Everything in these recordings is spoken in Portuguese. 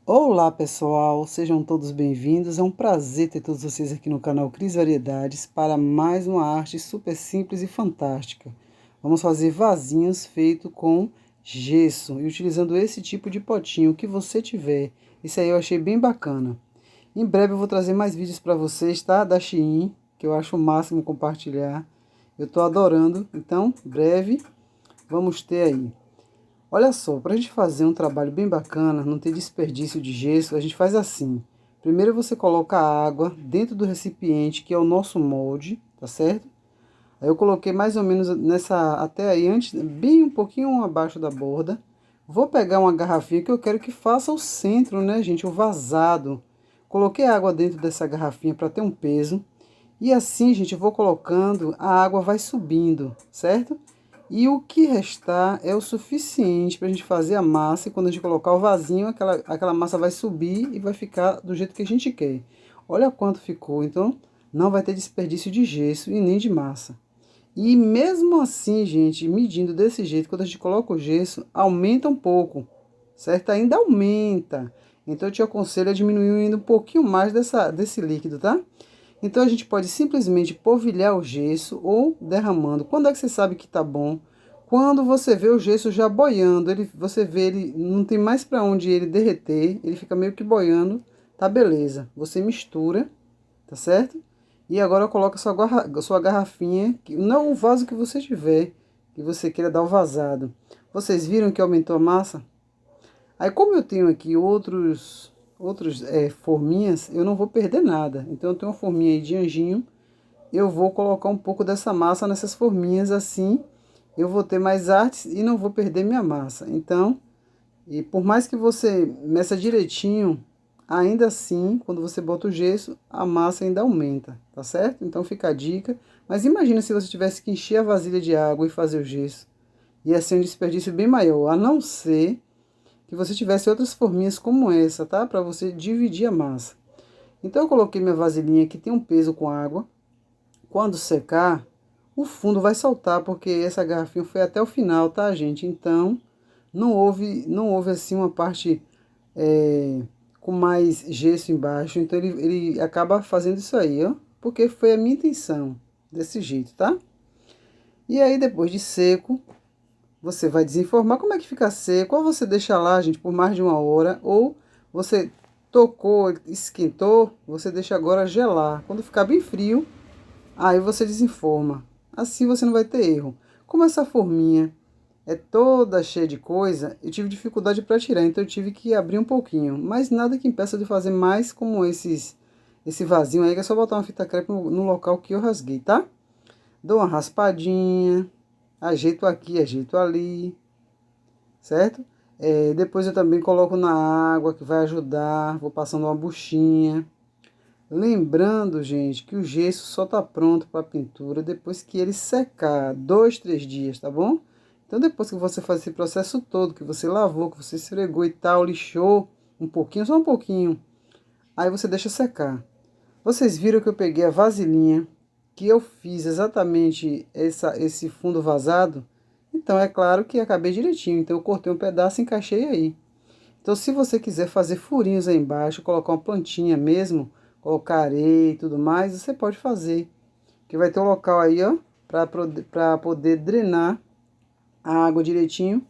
Olá pessoal, sejam todos bem-vindos. É um prazer ter todos vocês aqui no canal Cris Variedades para mais uma arte super simples e fantástica. Vamos fazer vasinhos feitos com gesso e utilizando esse tipo de potinho que você tiver. Isso aí eu achei bem bacana. Em breve eu vou trazer mais vídeos para vocês, tá? Da Shein, que eu acho o máximo compartilhar. Eu tô adorando, então breve vamos ter aí. Olha só, para a gente fazer um trabalho bem bacana, não ter desperdício de gesso, a gente faz assim. Primeiro você coloca a água dentro do recipiente, que é o nosso molde, tá certo? Aí eu coloquei mais ou menos nessa, até aí, antes, bem um pouquinho abaixo da borda. Vou pegar uma garrafinha que eu quero que faça o centro, né, gente, o vazado. Coloquei a água dentro dessa garrafinha para ter um peso. E assim, gente, eu vou colocando, a água vai subindo, certo? E o que restar é o suficiente para a gente fazer a massa. E quando a gente colocar o vasinho, aquela massa vai subir e vai ficar do jeito que a gente quer. Olha quanto ficou. Então, não vai ter desperdício de gesso e nem de massa. E mesmo assim, gente, medindo desse jeito, quando a gente coloca o gesso, aumenta um pouco, certo? Ainda aumenta. Então, eu te aconselho a diminuir ainda um pouquinho mais desse líquido, tá? Então a gente pode simplesmente polvilhar o gesso ou derramando. Quando é que você sabe que tá bom? Quando você vê o gesso já boiando, você vê ele não tem mais para onde ele derreter, ele fica meio que boiando, tá beleza. Você mistura, tá certo? E agora coloca sua garrafinha, não o vaso que você tiver, que você queira dar o vazado. Vocês viram que aumentou a massa? Aí como eu tenho aqui outros forminhas, eu não vou perder nada. Então eu tenho uma forminha aí de anjinho, eu vou colocar um pouco dessa massa nessas forminhas, assim eu vou ter mais artes e não vou perder minha massa. Então, e por mais que você meça direitinho, ainda assim, quando você bota o gesso, a massa ainda aumenta, tá certo? Então fica a dica. Mas imagina se você tivesse que encher a vasilha de água e fazer o gesso. Ia ser um desperdício bem maior, a não ser que você tivesse outras forminhas como essa, tá? Para você dividir a massa. Então eu coloquei minha vasilhinha que tem um peso com água. Quando secar, o fundo vai soltar, porque essa garrafinha foi até o final, tá, gente? Então não houve assim uma parte com mais gesso embaixo. Então ele acaba fazendo isso aí, ó. Porque foi a minha intenção, desse jeito, tá? E aí depois de seco, você vai desenformar. Como é que fica seco? Ou você deixa lá, gente, por mais de uma hora, ou você tocou, esquentou, você deixa agora gelar. Quando ficar bem frio, aí você desenforma. Assim você não vai ter erro. Como essa forminha é toda cheia de coisa, eu tive dificuldade para tirar, então eu tive que abrir um pouquinho. Mas nada que impeça de fazer mais como esse vasinho aí, que é só botar uma fita crepe no local que eu rasguei, tá? Dou uma raspadinha, ajeito aqui, ajeito ali, certo? Depois eu também coloco na água, que vai ajudar. Vou passando uma buchinha. Lembrando, gente, que o gesso só tá pronto para pintura depois que ele secar, 2, 3 dias, tá bom? Então depois que você faz esse processo todo, que você lavou, que você esfregou e tal, lixou um pouquinho, só um pouquinho, aí você deixa secar. Vocês viram que eu peguei a vasilhinha, que eu fiz exatamente esse fundo vazado? Então é claro que acabei direitinho, então eu cortei um pedaço e encaixei aí. Então, se você quiser fazer furinhos aí embaixo, colocar uma plantinha mesmo, colocar areia e tudo mais, você pode fazer. Que vai ter um local aí, ó, para poder drenar a água direitinho.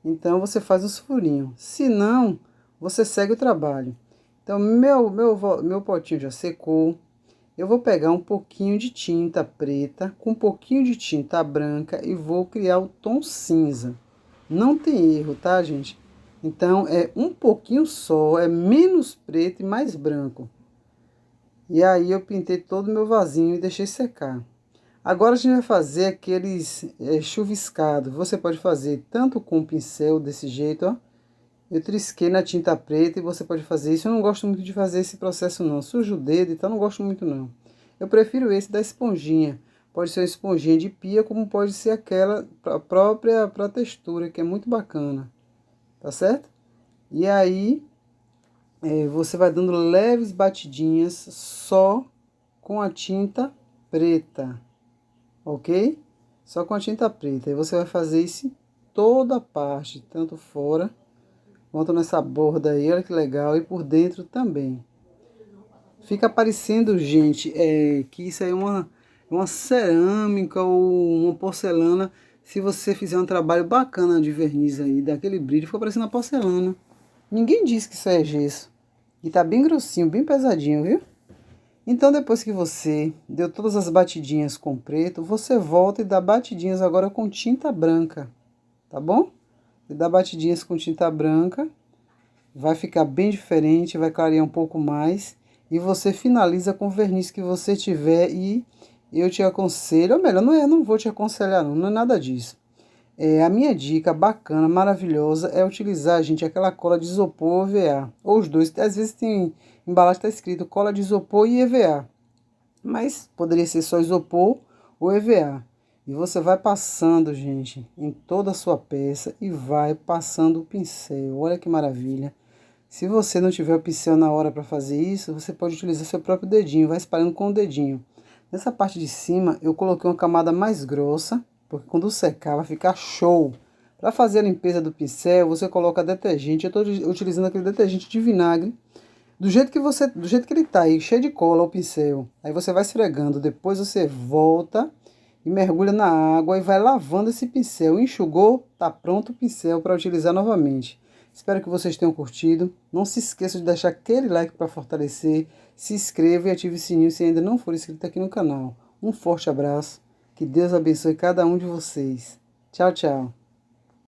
Então, você faz os furinhos. Se não, você segue o trabalho. Então, meu potinho já secou. Eu vou pegar um pouquinho de tinta preta com um pouquinho de tinta branca e vou criar o tom cinza. Não tem erro, tá, gente? Então, é um pouquinho só, é menos preto e mais branco. E aí eu pintei todo o meu vasinho e deixei secar. Agora a gente vai fazer aqueles chuviscados. Você pode fazer tanto com o pincel desse jeito, ó. Eu trisquei na tinta preta e você pode fazer isso. Eu não gosto muito de fazer esse processo não. Sujo o dedo, então não gosto muito não. Eu prefiro esse da esponjinha. Pode ser uma esponjinha de pia, como pode ser aquela própria para textura, que é muito bacana. Tá certo? E aí, você vai dando leves batidinhas só com a tinta preta, ok? Só com a tinta preta. Aí você vai fazer isso em toda a parte, tanto fora Volta nessa borda aí, olha que legal. E por dentro também. Fica parecendo, gente, que isso aí é uma cerâmica ou uma porcelana. Se você fizer um trabalho bacana de verniz aí, daquele brilho, fica parecendo uma porcelana. Ninguém diz que isso é gesso. E tá bem grossinho, bem pesadinho, viu? Então, depois que você deu todas as batidinhas com preto, você volta e dá batidinhas agora com tinta branca, tá bom? E dá batidinhas com tinta branca, vai ficar bem diferente, vai clarear um pouco mais. E você finaliza com o verniz que você tiver e eu te aconselho, ou melhor, não vou te aconselhar não é nada disso. A minha dica bacana, maravilhosa, é utilizar, gente, aquela cola de isopor EVA. Ou os dois, às vezes tem embalagem está escrito cola de isopor e EVA. Mas poderia ser só isopor ou EVA. E você vai passando, gente, em toda a sua peça e vai passando o pincel. Olha que maravilha. Se você não tiver o pincel na hora para fazer isso, você pode utilizar seu próprio dedinho, vai espalhando com o dedinho. Nessa parte de cima, eu coloquei uma camada mais grossa, porque quando secar vai ficar show. Para fazer a limpeza do pincel, você coloca detergente. Eu estou utilizando aquele detergente de vinagre, do jeito que ele tá aí, cheio de cola o pincel. Aí você vai esfregando, depois você volta e mergulha na água e vai lavando esse pincel. Enxugou, tá pronto o pincel para utilizar novamente. Espero que vocês tenham curtido. Não se esqueça de deixar aquele like para fortalecer. Se inscreva e ative o sininho se ainda não for inscrito aqui no canal. Um forte abraço. Que Deus abençoe cada um de vocês. Tchau, tchau.